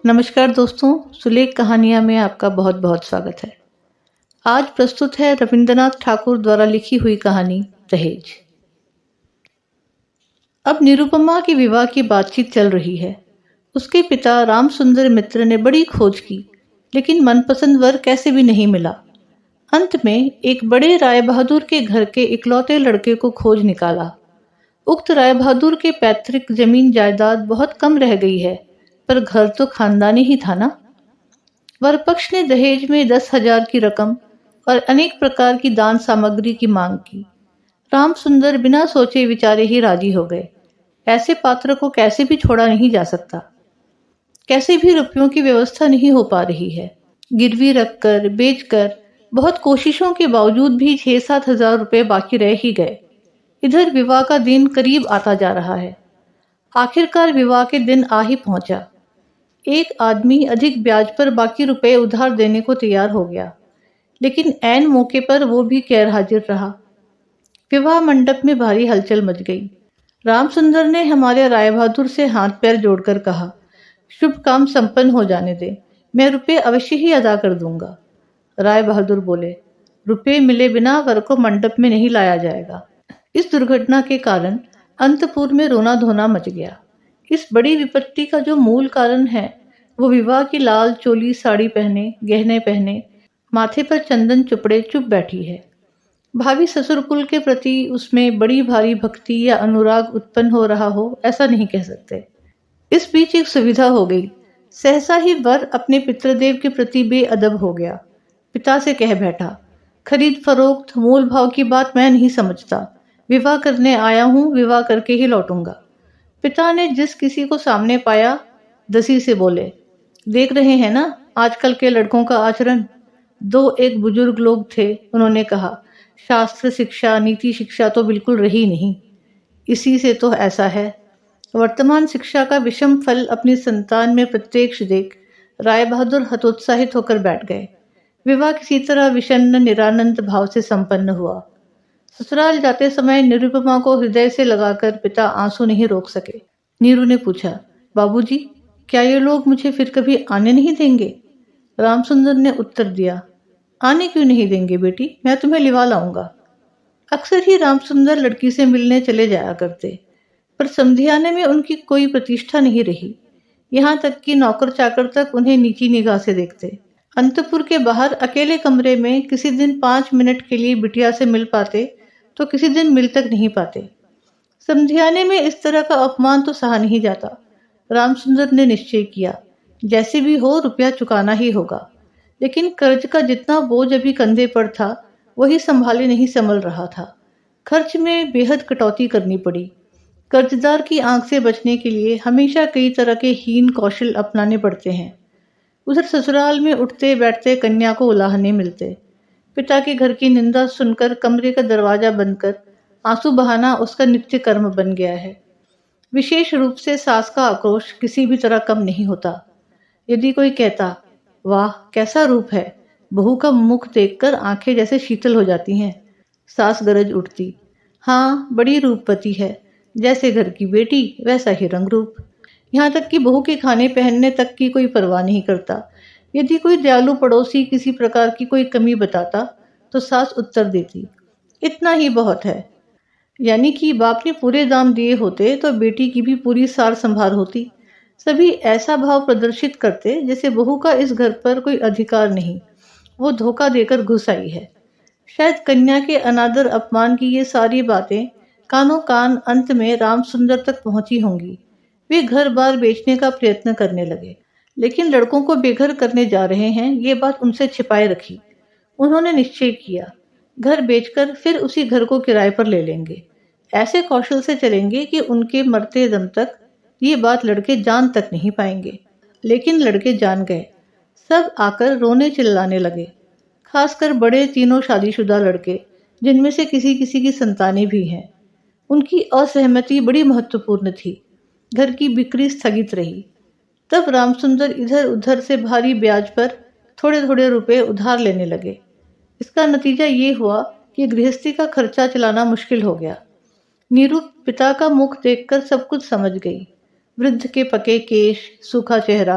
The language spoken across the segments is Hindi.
नमस्कार दोस्तों, सुलेख कहानियाँ में आपका बहुत बहुत स्वागत है। आज प्रस्तुत है रविंद्रनाथ ठाकुर द्वारा लिखी हुई कहानी दहेज। अब निरुपमा के विवाह की बातचीत चल रही है। उसके पिता रामसुंदर मित्र ने बड़ी खोज की, लेकिन मनपसंद वर कैसे भी नहीं मिला। अंत में एक बड़े राय बहादुर के घर के इकलौते लड़के को खोज निकाला। उक्त राय बहादुर के पैतृक जमीन जायदाद बहुत कम रह गई है, पर घर तो खानदानी ही था ना। वर पक्ष ने दहेज में 10,000 की रकम और अनेक प्रकार की दान सामग्री की मांग की। रामसुंदर बिना सोचे विचारे ही राजी हो गए। ऐसे पात्र को कैसे भी छोड़ा नहीं जा सकता। कैसे भी रुपयों की व्यवस्था नहीं हो पा रही है। गिरवी रखकर बेचकर बहुत कोशिशों के बावजूद भी 6-7 हजार रुपये बाकी रह ही गए। इधर विवाह का दिन करीब आता जा रहा है। आखिरकार विवाह के दिन आ ही पहुंचा। एक आदमी अधिक ब्याज पर बाकी रुपए उधार देने को तैयार हो गया, लेकिन ऐन मौके पर वो भी गैर हाजिर रहा। विवाह मंडप में भारी हलचल मच गई। रामसुंदर ने हमारे राय बहादुर से हाथ पैर जोड़कर कहा, शुभ काम संपन्न हो जाने दे, मैं रुपए अवश्य ही अदा कर दूंगा। राय बहादुर बोले, रुपए मिले बिना वर को मंडप में नहीं लाया जाएगा। इस दुर्घटना के कारण अंतपुर में रोना धोना मच गया। इस बड़ी विपत्ति का जो मूल कारण है, वो विवाह की लाल चोली साड़ी पहने, गहने पहने, माथे पर चंदन चुपड़े चुप बैठी है। भावी ससुर कुल के प्रति उसमें बड़ी भारी भक्ति या अनुराग उत्पन्न हो रहा हो, ऐसा नहीं कह सकते। इस बीच एक सुविधा हो गई। सहसा ही वर अपने पितृदेव के प्रति बेअदब हो गया। पिता से कह बैठा, खरीद फरोख्त मूल भाव की बात मैं नहीं समझता। विवाह करने आया हूँ, विवाह करके ही लौटूंगा। पिता ने जिस किसी को सामने पाया, दसी से बोले, देख रहे हैं ना आजकल के लड़कों का आचरण। एक बुजुर्ग लोग थे, उन्होंने कहा, शास्त्र शिक्षा नीति शिक्षा तो बिल्कुल रही नहीं। इसी से तो ऐसा है। वर्तमान शिक्षा का विषम फल अपनी संतान में प्रत्यक्ष देख राय बहादुर हतोत्साहित होकर बैठ गए। विवाह किसी तरह विषन्न निरानंद भाव से संपन्न हुआ। ससुराल जाते समय निरुपमा को हृदय से लगाकर पिता आंसू नहीं रोक सके। नीरू ने पूछा, बाबूजी, क्या ये लोग मुझे फिर कभी आने नहीं देंगे? रामसुंदर ने उत्तर दिया, आने क्यों नहीं देंगे बेटी, मैं तुम्हें लिवा लाऊंगा। अक्सर ही रामसुंदर लड़की से मिलने चले जाया करते, पर समधियाने में उनकी कोई प्रतिष्ठा नहीं रही। यहाँ तक कि नौकर चाकर तक उन्हें नीची निगाह से देखते। अंतपुर के बाहर अकेले कमरे में किसी दिन 5 मिनट के लिए बिटिया से मिल पाते, तो किसी दिन मिल तक नहीं पाते। समधियाने में इस तरह का अपमान तो सहा नहीं जाता। रामसुंदर ने निश्चय किया, जैसे भी हो रुपया चुकाना ही होगा। लेकिन कर्ज का जितना बोझ अभी कंधे पर था, वही संभाले नहीं संभल रहा था। खर्च में बेहद कटौती करनी पड़ी। कर्जदार की आंख से बचने के लिए हमेशा कई तरह के हीन कौशल अपनाने पड़ते हैं। उधर ससुराल में उठते बैठते कन्या को उलाहने मिलते। पिता के घर की निंदा सुनकर कमरे का दरवाजा बंद कर आंसू बहाना उसका नित्य कर्म बन गया है। विशेष रूप से सास का आक्रोश किसी भी तरह कम नहीं होता। यदि कोई कहता, वाह कैसा रूप है, बहू का मुख देखकर आंखें जैसे शीतल हो जाती हैं, सास गरज उठती, हाँ बड़ी रूपवती है, जैसे घर की बेटी वैसा ही रंग रूप। यहाँ तक कि बहू के खाने पहनने तक की कोई परवाह नहीं करता। यदि कोई दयालु पड़ोसी किसी प्रकार की कोई कमी बताता, तो सास उत्तर देती, इतना ही बहुत है। यानी कि बाप ने पूरे दाम दिए होते तो बेटी की भी पूरी सार संभार होती। सभी ऐसा भाव प्रदर्शित करते जैसे बहू का इस घर पर कोई अधिकार नहीं, वो धोखा देकर घुस आई है। शायद कन्या के अनादर अपमान की ये सारी बातें कानों कान अंत में रामसुंदर तक पहुंची होंगी। वे घर बार बेचने का प्रयत्न करने लगे, लेकिन लड़कों को बेघर करने जा रहे हैं ये बात उनसे छिपाए रखी। उन्होंने निश्चय किया, घर बेचकर फिर उसी घर को किराए पर ले लेंगे। ऐसे कौशल से चलेंगे कि उनके मरते दम तक ये बात लड़के जान तक नहीं पाएंगे। लेकिन लड़के जान गए। सब आकर रोने चिल्लाने लगे, खासकर बड़े तीनों शादीशुदा लड़के, जिनमें से किसी किसी की संतानें भी हैं। उनकी असहमति बड़ी महत्वपूर्ण थी। घर की बिक्री स्थगित रही। तब रामसुंदर इधर उधर से भारी ब्याज पर थोड़े थोड़े रुपए उधार लेने लगे। इसका नतीजा ये हुआ कि गृहस्थी का खर्चा चलाना मुश्किल हो गया। नीरू पिता का मुख देखकर सब कुछ समझ गई। वृद्ध के पके केश, सूखा चेहरा,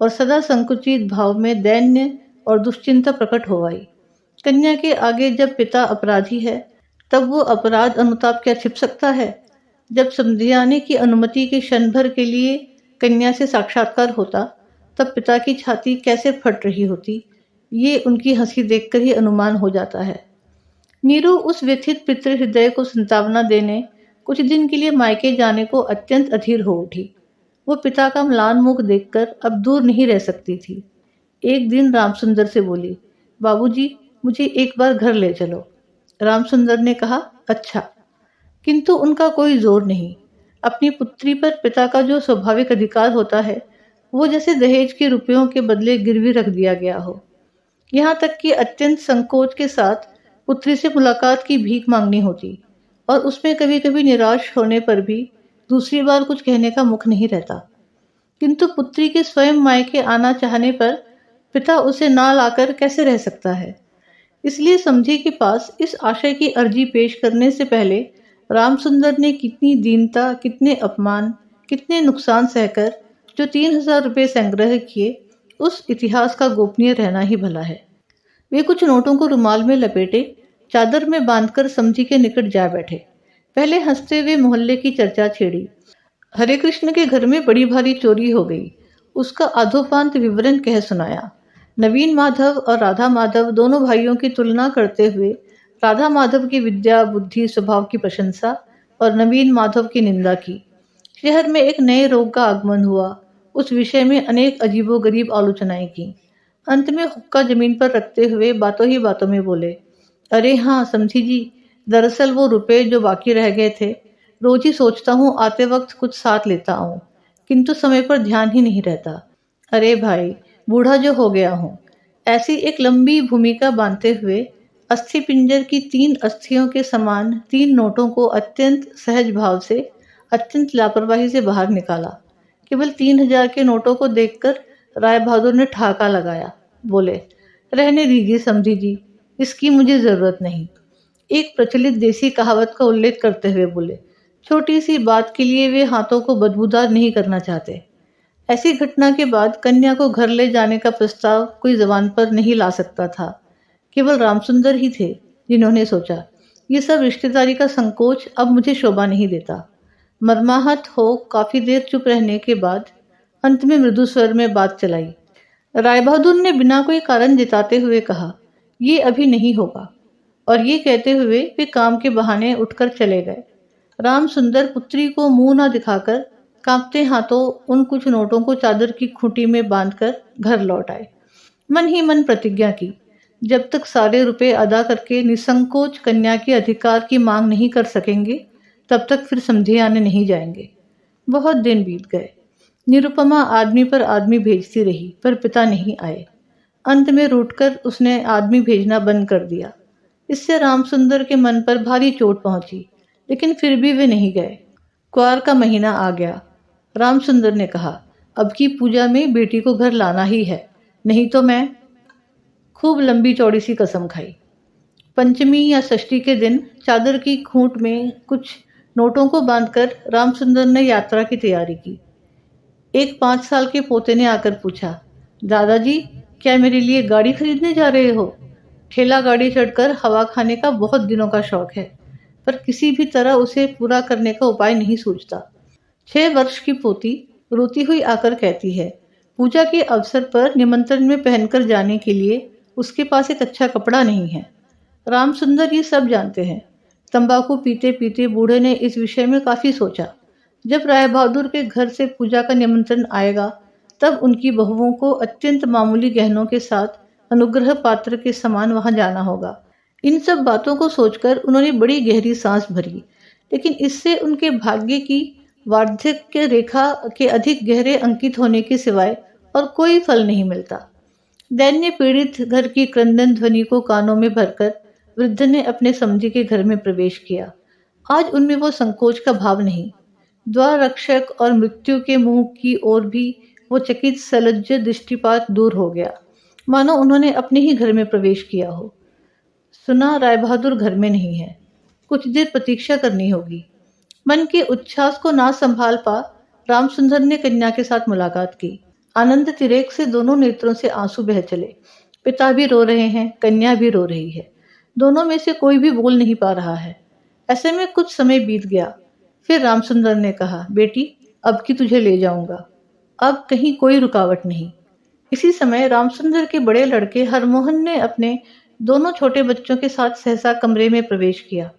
और सदा संकुचित भाव में दैन्य और दुश्चिंता प्रकट हो आई। कन्या के आगे जब पिता अपराधी है, तब वो अपराध अनुताप क्या छिप सकता है? जब समझाने की अनुमति के क्षण भर के लिए कन्या से साक्षात्कार होता, तब पिता की छाती कैसे फट रही होती, ये उनकी हंसी देखकर ही अनुमान हो जाता है। नीरू उस व्यथित पितृ हृदय को संतावना देने कुछ दिन के लिए मायके जाने को अत्यंत अधीर हो उठी। वो पिता का म्लान मुख देखकर अब दूर नहीं रह सकती थी। एक दिन रामसुंदर से बोली, बाबूजी, मुझे एक बार घर ले चलो। रामसुंदर ने कहा, अच्छा। किंतु उनका कोई जोर नहीं। अपनी पुत्री पर पिता का जो स्वाभाविक अधिकार होता है, वो जैसे दहेज के रुपयों के बदले गिरवी रख दिया गया हो। यहाँ तक कि अत्यंत संकोच के साथ पुत्री से मुलाकात की भीख मांगनी होती, और उसमें कभी कभी निराश होने पर भी दूसरी बार कुछ कहने का मुख नहीं रहता। किंतु पुत्री के स्वयं मायके आना चाहने पर पिता उसे ना लाकर कैसे रह सकता है? इसलिए समझी के पास इस आशय की अर्जी पेश करने से पहले रामसुंदर ने कितनी दीनता, कितने अपमान, कितने नुकसान सहकर जो 3,000 रुपये संग्रह किए, उस इतिहास का गोपनीय रहना ही भला है। वे कुछ नोटों को रुमाल में लपेटे चादर में बांधकर समझी के निकट जा बैठे। पहले हंसते हुए मोहल्ले की चर्चा छेड़ी। हरे कृष्ण के घर में बड़ी भारी चोरी हो गई, उसका आधोपांत विवरण कह सुनाया। नवीन माधव और राधा माधव दोनों भाइयों की तुलना करते हुए राधा माधव की विद्या, बुद्धि, स्वभाव की प्रशंसा और नवीन माधव की निंदा की। शहर में एक नए रोग का आगमन हुआ, उस विषय में अनेक अजीबोगरीब आलोचनाएं की। अंत में हुक्का जमीन पर रखते हुए बातों ही बातों में बोले, अरे हाँ समझी जी, दरअसल वो रुपए जो बाकी रह गए थे, रोज ही सोचता हूँ आते वक्त कुछ साथ लेता आऊँ, किंतु समय पर ध्यान ही नहीं रहता। अरे भाई, बूढ़ा जो हो गया हूँ। ऐसी एक लंबी भूमिका बांधते हुए अस्थि पिंजर की 3 अस्थियों के समान 3 नोटों को अत्यंत सहज भाव से, अत्यंत लापरवाही से बाहर निकाला। केवल 3,000 के नोटों को देखकर राय बहादुर ने ठहाका लगाया। बोले, रहने दीजिए समझी जी, इसकी मुझे जरूरत नहीं। एक प्रचलित देसी कहावत का उल्लेख करते हुए बोले, छोटी सी बात के लिए वे हाथों को बदबूदार नहीं करना चाहते। ऐसी घटना के बाद कन्या को घर ले जाने का प्रस्ताव कोई जबान पर नहीं ला सकता था। केवल रामसुंदर ही थे जिन्होंने सोचा, ये सब रिश्तेदारी का संकोच अब मुझे शोभा नहीं देता। मर्माहत हो काफी देर चुप रहने के बाद अंत में मृदु स्वर में बात चलाई। राय बहादुर ने बिना कोई कारण जताते हुए कहा, ये अभी नहीं होगा, और ये कहते हुए वे काम के बहाने उठकर चले गए। रामसुंदर पुत्री को मुंह न दिखाकर कांपते हाथों उन कुछ नोटों को चादर की खूंटी में बांधकर घर लौट आए। मन ही मन प्रतिज्ञा की, जब तक सारे रुपए अदा करके निसंकोच कन्या के अधिकार की मांग नहीं कर सकेंगे, तब तक फिर समझे आने नहीं जाएंगे। बहुत दिन बीत गए। निरुपमा आदमी पर आदमी भेजती रही, पर पिता नहीं आए। अंत में रूठकर उसने आदमी भेजना बंद कर दिया। इससे रामसुंदर के मन पर भारी चोट पहुंची, लेकिन फिर भी वे नहीं गए। क्वार का महीना आ गया। रामसुंदर ने कहा, अब की पूजा में बेटी को घर लाना ही है, नहीं तो मैं। खूब लंबी चौड़ी सी कसम खाई। पंचमी या षष्ठी के दिन चादर की खूंट में कुछ नोटों को बांधकर रामसुंदर ने यात्रा की तैयारी की। एक 5 साल के पोते ने आकर पूछा, दादाजी, क्या मेरे लिए गाड़ी खरीदने जा रहे हो? ठेला गाड़ी चढ़कर हवा खाने का बहुत दिनों का शौक है, पर किसी भी तरह उसे पूरा करने का उपाय नहीं सूझता। 6 वर्ष की पोती रोती हुई आकर कहती है, पूजा के अवसर पर निमंत्रण में पहनकर जाने के लिए उसके पास एक अच्छा कपड़ा नहीं है। रामसुंदर ये सब जानते हैं। तंबाकू पीते पीते बूढ़े ने इस विषय में काफी सोचा। जब राय बहादुर के घर से पूजा का निमंत्रण आएगा, तब उनकी बहुओं को अत्यंत मामूली गहनों के साथ अनुग्रह पात्र के समान वहां जाना होगा। इन सब बातों को सोचकर उन्होंने बड़ी गहरी सांस भरी, लेकिन इससे उनके भाग्य की वार्धक्य रेखा के अधिक गहरे अंकित होने के सिवाय और कोई फल नहीं मिलता। दैन्य पीड़ित घर की क्रंदन ध्वनि को कानों में भरकर वृद्ध ने अपने समधी के घर में प्रवेश किया। आज उनमें वो संकोच का भाव नहीं। द्वार रक्षक और मृत्यु के मुंह की ओर भी वो चकित सलज्ज दृष्टिपात दूर हो गया, मानो उन्होंने अपने ही घर में प्रवेश किया हो। सुना राय बहादुर घर में नहीं है, कुछ देर प्रतीक्षा करनी होगी। मन के उच्छ्वास को ना संभाल पा रामसुंदर ने कन्या के साथ मुलाकात की। आनंद तिरेक से दोनों नेत्रों से आंसू बह चले। पिता भी रो रहे हैं, कन्या भी रो रही है। दोनों में से कोई भी बोल नहीं पा रहा है। ऐसे में कुछ समय बीत गया। फिर रामसुंदर ने कहा, बेटी, अब की तुझे ले जाऊंगा। अब कहीं कोई रुकावट नहीं। इसी समय रामसुंदर के बड़े लड़के हरमोहन ने अपने दोनों छोटे बच्चों के साथ सहसा कमरे में प्रवेश किया।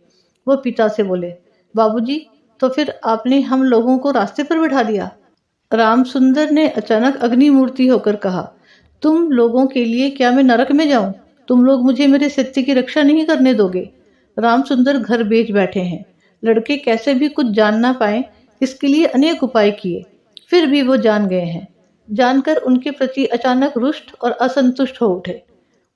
वो पिता से बोले, बाबूजी, तो फिर आपने हम लोगों को रास्ते पर बिठा दिया। रामसुंदर ने अचानक अग्निमूर्ति होकर कहा, तुम लोगों के लिए क्या मैं नरक में जाऊं? तुम लोग मुझे मेरे सत्य की रक्षा नहीं करने दोगे। रामसुंदर घर बेच बैठे हैं। लड़के कैसे भी कुछ जान ना पाए, इसके लिए अनेक उपाय किए, फिर भी वो जान गए हैं। जानकर उनके प्रति अचानक रुष्ट और असंतुष्ट हो उठे।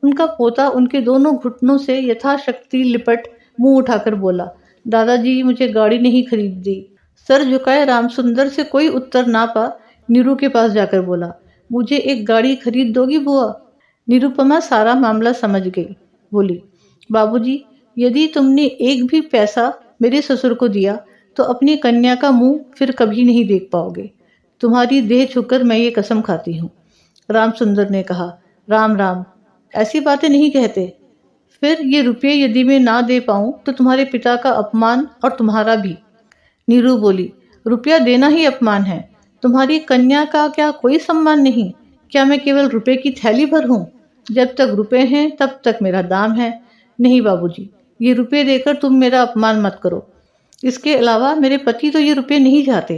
उनका पोता उनके दोनों घुटनों से यथाशक्ति लिपट मुंह उठाकर बोला, दादाजी, मुझे गाड़ी नहीं खरीद दी। सर झुकाए रामसुंदर से कोई उत्तर ना पा नीरू के पास जाकर बोला, मुझे एक गाड़ी खरीद दोगी बुआ? निरुपमा सारा मामला समझ गई। बोली, बाबूजी, यदि तुमने एक भी पैसा मेरे ससुर को दिया तो अपनी कन्या का मुंह फिर कभी नहीं देख पाओगे। तुम्हारी देह छूकर मैं ये कसम खाती हूँ। रामसुंदर ने कहा, राम राम, ऐसी बातें नहीं कहते। फिर ये रुपये यदि मैं ना दे पाऊं तो तुम्हारे पिता का अपमान और तुम्हारा भी। नीरू बोली, रुपया देना ही अपमान है। तुम्हारी कन्या का क्या कोई सम्मान नहीं? क्या मैं केवल रुपए की थैली भर हूं? जब तक रुपए हैं तब तक मेरा दाम है। नहीं बाबूजी, ये रुपए देकर तुम मेरा अपमान मत करो। इसके अलावा मेरे पति तो ये रुपए नहीं चाहते।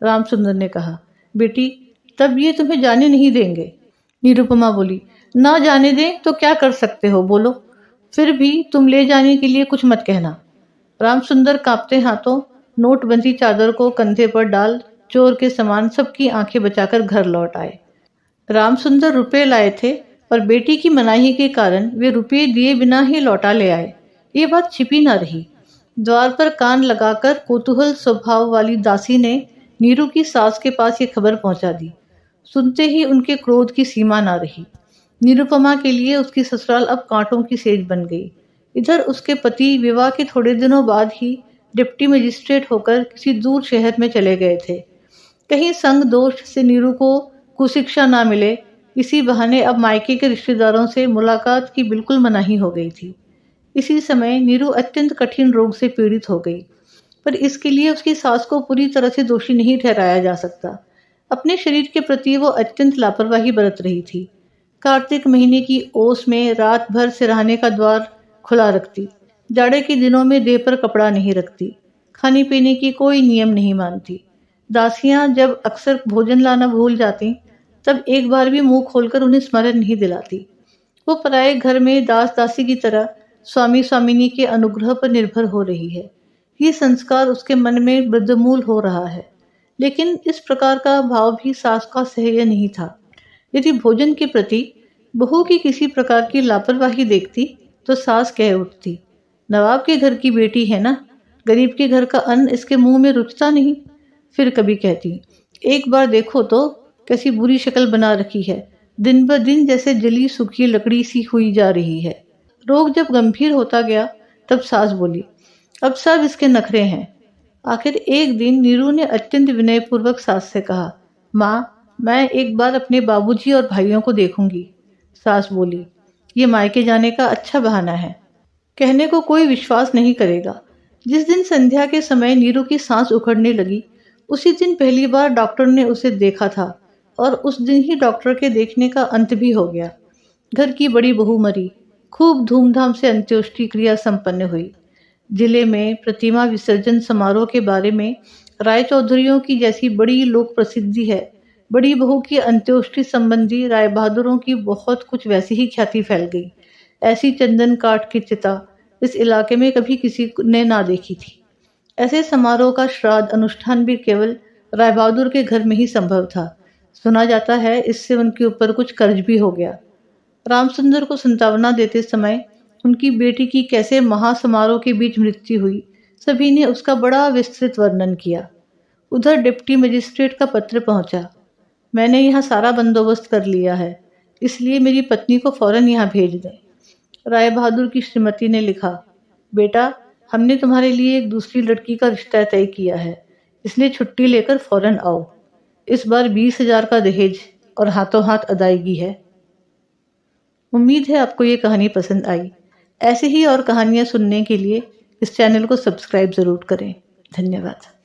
रामसुंदर ने कहा, बेटी, तब ये तुम्हें जाने नहीं देंगे। निरुपमा बोली, ना जाने दें तो क्या कर सकते हो, बोलो। फिर भी तुम ले जाने के लिए कुछ मत कहना। रामसुंदर कांपते हाथों नोटबंदी चादर को कंधे पर डाल चोर के समान सबकी आंखें बचाकर घर लौट आए। रामसुंदर रुपए लाए थे और बेटी की मनाही के कारण वे रुपये दिए बिना ही लौटा ले आए। ये बात छिपी न रही। द्वार पर कान लगाकर कौतूहल स्वभाव वाली दासी ने नीरू की सास के पास ये खबर पहुंचा दी। सुनते ही उनके क्रोध की सीमा ना रही। निरुपमा के लिए उसकी ससुराल अब कांटों की सेज बन गई। इधर उसके पति विवाह के थोड़े दिनों बाद ही डिप्टी मजिस्ट्रेट होकर किसी दूर शहर में चले गए थे। कहीं संग दोष से नीरू को कुशिक्षा ना मिले, इसी बहाने अब मायके के रिश्तेदारों से मुलाकात की बिल्कुल मनाही हो गई थी। इसी समय नीरू अत्यंत कठिन रोग से पीड़ित हो गई, पर इसके लिए उसकी सास को पूरी तरह से दोषी नहीं ठहराया जा सकता। अपने शरीर के प्रति वो अत्यंत लापरवाही बरत रही थी। कार्तिक महीने की ओस में रात भर सिरहाने का द्वार खुला रखती, जाड़े के दिनों में देह पर कपड़ा नहीं रखती, खाने पीने की कोई नियम नहीं मानती। दासियां जब अक्सर भोजन लाना भूल जाती, तब एक बार भी मुंह खोलकर उन्हें स्मरण नहीं दिलाती। वो पराए घर में दास दासी की तरह स्वामी स्वामिनी के अनुग्रह पर निर्भर हो रही है। ये संस्कार उसके मन में बदमूल हो रहा है। लेकिन इस प्रकार का भाव भी सास का सह्य नहीं था। यदि भोजन के प्रति बहू की किसी प्रकार की लापरवाही देखती तो सास कह उठती, नवाब के घर की बेटी है ना, गरीब के घर का अन्न इसके मुंह में रुचता नहीं। फिर कभी कहती, एक बार देखो तो कैसी बुरी शक्ल बना रखी है, दिन ब दिन जैसे जली सूखी लकड़ी सी हुई जा रही है। रोग जब गंभीर होता गया तब सास बोली, अब सब इसके नखरे हैं। आखिर एक दिन नीरू ने अत्यंत विनयपूर्वक सास से कहा, माँ, मैं एक बार अपने बाबूजी और भाइयों को देखूंगी। सास बोली, ये मायके जाने का अच्छा बहाना है, कहने को कोई विश्वास नहीं करेगा। जिस दिन संध्या के समय नीरू की सांस उखड़ने लगी, उसी दिन पहली बार डॉक्टर ने उसे देखा था और उस दिन ही डॉक्टर के देखने का अंत भी हो गया। घर की बड़ी बहू मरी। खूब धूमधाम से अंत्येष्टि क्रिया संपन्न हुई। जिले में प्रतिमा विसर्जन समारोह के बारे में राय चौधरियों की जैसी बड़ी लोक प्रसिद्धि है। बड़ी बहू की अंत्येष्टि संबंधी राय बहादुरों की बहुत कुछ वैसी ही ख्याति फैल गई। ऐसी चंदन काठ की चिता इस इलाके में कभी किसी ने ना देखी थी। ऐसे समारोह का श्राद्ध अनुष्ठान भी केवल राय बहादुर के घर में ही संभव था। सुना जाता है इससे उनके ऊपर कुछ कर्ज भी हो गया। रामसुंदर को संतावना देते समय उनकी बेटी की कैसे महासमारोह के बीच मृत्यु हुई, सभी ने उसका बड़ा विस्तृत वर्णन किया। उधर डिप्टी मजिस्ट्रेट का पत्र पहुंचा। मैंने यहाँ सारा बंदोबस्त कर लिया है, इसलिए मेरी पत्नी को फौरन यहाँ भेज दें। राय बहादुर की श्रीमती ने लिखा, बेटा, हमने तुम्हारे लिए एक दूसरी लड़की का रिश्ता तय किया है, इसलिए छुट्टी लेकर फौरन आओ। इस बार 20,000 का दहेज और हाथों हाथ अदायगी है। उम्मीद है आपको ये कहानी पसंद आई। ऐसी ही और कहानियाँ सुनने के लिए इस चैनल को सब्सक्राइब ज़रूर करें। धन्यवाद।